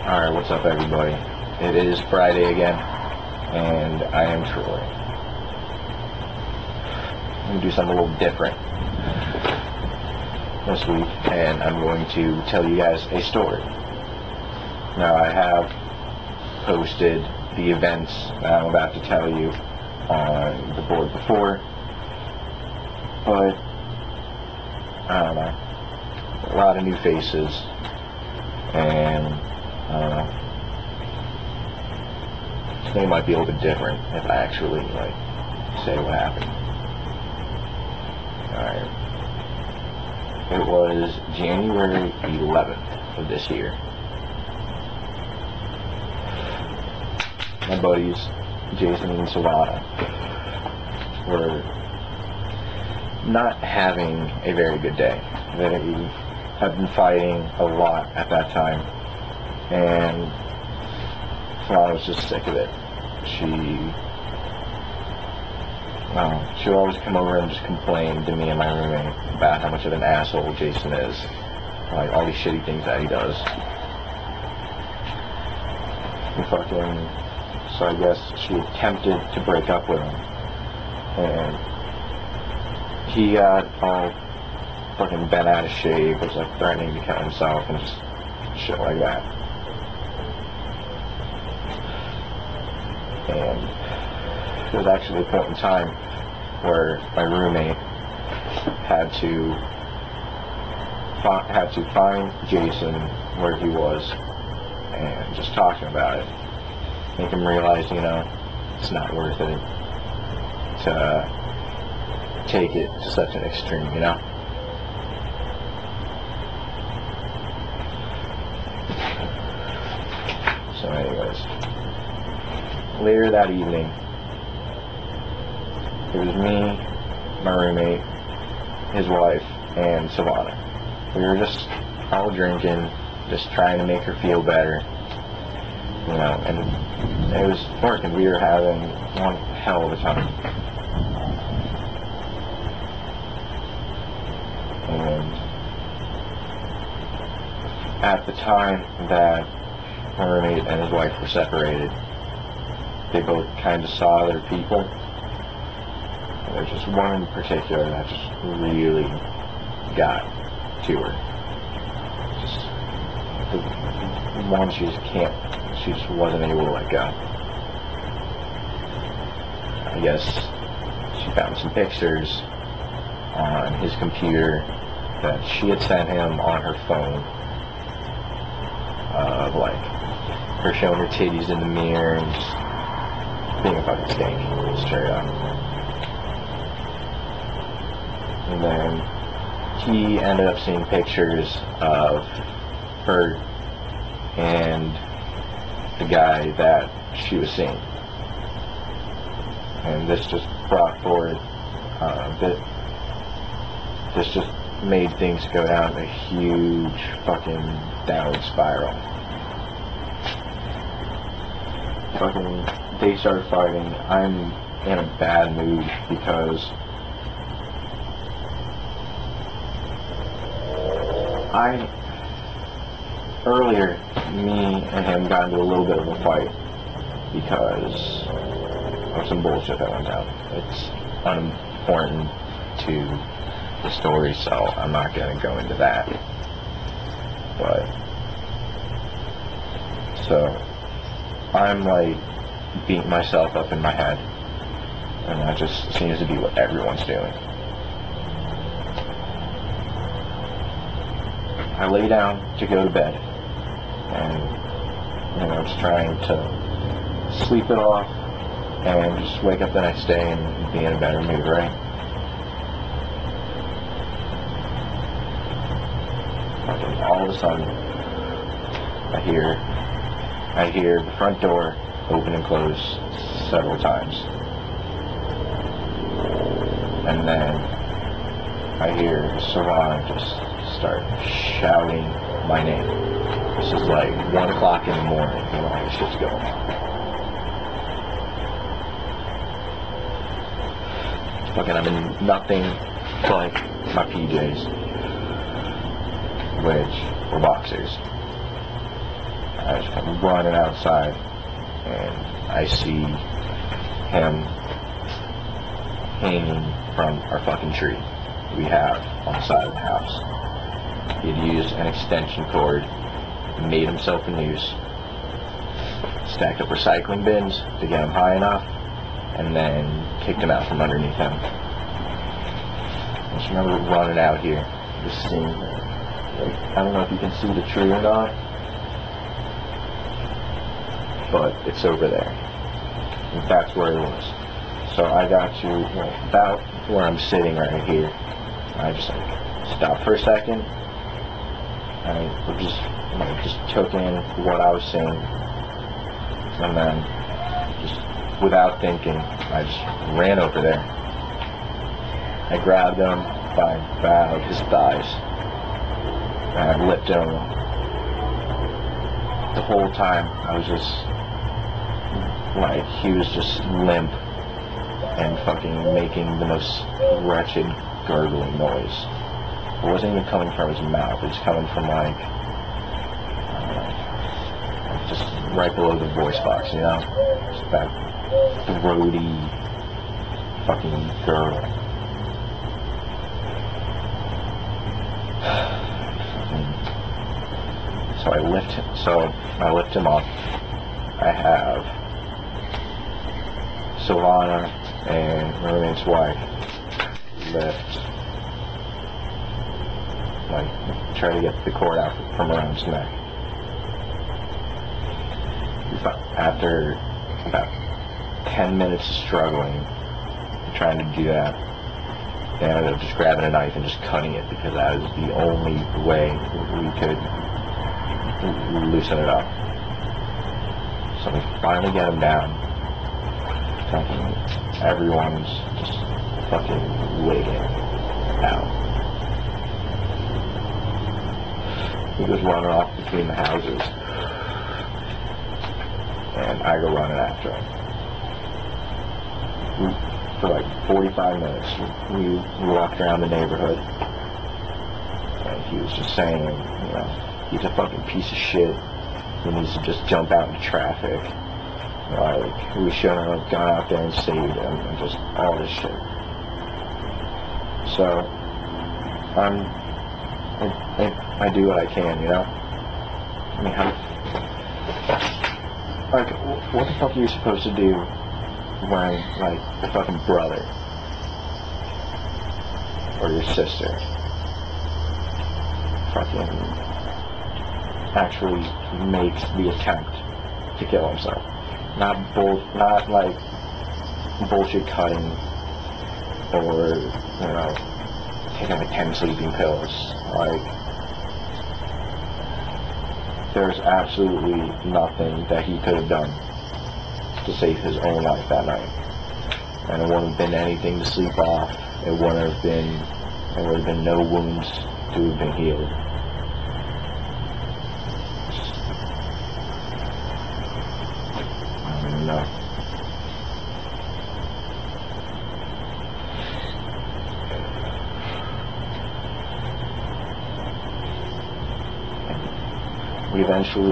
Alright, what's up everybody? It is Friday again, and I am Troy. I'm going to do something a little different this week, and I'm going to tell you guys a story. Now, I have posted the events that I'm about to tell you on the board before, but I don't know, a lot of new faces, and I don't know, they might be a little bit different if I actually say what happened. Alright. It was January 11th of this year. My buddies, Jason and Savannah, were not having a very good day. They had been fighting a lot at that time, and Savannah was just sick of it. She would always come over and just complain to me and my roommate about how much of an asshole Jason is, like all these shitty things that he does. So I guess she attempted to break up with him, and he got all fucking bent out of shape, was like threatening to kill himself and just shit like that. And there was actually a point in time where my roommate had to find Jason where he was and just talk to him about it, make him realize, it's not worth it to take it to such an extreme, So anyways, later that evening, it was me, my roommate, his wife, and Savannah. We were just all drinking, just trying to make her feel better, and it was working. We were having one hell of a time. And at the time that my roommate and his wife were separated, they both kind of saw their people. There's just one in particular that just really got to her. Just the one she just wasn't able to let go. I guess she found some pictures on his computer that she had sent him on her phone of her showing her titties in the mirror and just being a fucking skank, straight up. And then he ended up seeing pictures of her and the guy that she was seeing. And this just brought forward, this just made things go down a huge fucking downward spiral. They started fighting. I'm in a bad mood because earlier, me and him got into a little bit of a fight because of some bullshit that went down. It's unimportant to the story, so I'm not going to go into that. But, so, I'm beating myself up in my head, and that just seems to be what everyone's doing. I lay down to go to bed, and just trying to sleep it off and just wake up the next day and be in a better mood, right? All of a sudden, I hear the front door open and close several times, and then I hear Savannah just start shouting my name. This is 1 o'clock in the morning when all this shit's going on. I'm in nothing but my PJs, which were boxers. I just come running outside, and I see him hanging from our fucking tree we have on the side of the house. He had used an extension cord, made himself a noose, stacked up recycling bins to get him high enough, and then kicked him out from underneath him. I just remember running out here, just seeing, like, I don't know if you can see the tree or not, but it's over there. And that's where it was. So I got to, about where I'm sitting right here. I just stopped for a second. I just took in what I was seeing, and then just without thinking, I just ran over there. I grabbed him by about his thighs, and I lifted him. The whole time I was just like, he was just limp and fucking making the most wretched gurgling noise. It wasn't even coming from his mouth, it was coming from like just right below the voice box, you know? Just that throaty fucking gurgle. So I lift him up. I have Silvana and Marian's wife lift, like, try to get the cord out from around his neck. After about 10 minutes of struggling and trying to do that, they ended up just grabbing a knife and just cutting it, because that was the only way we could loosen it up. So we finally get him down. Fucking everyone's just fucking wigging out. He goes running off between the houses, and I go running after him. For like 45 minutes, we walked around the neighborhood, and he was just saying, you know, he's a fucking piece of shit. He needs to just jump out into traffic. Like, we shouldn't have gone out there and saved him, and just all this shit. So, I do what I can, you know? I mean, like, what the fuck are you supposed to do when, like, the fucking brother or your sister fucking actually makes the attempt to kill himself? Not like bullshit cutting or, you know, taking like 10 sleeping pills. Like, there's absolutely nothing that he could have done to save his own life that night. And it wouldn't have been anything to sleep off. There would have been no wounds to have been healed. No. We eventually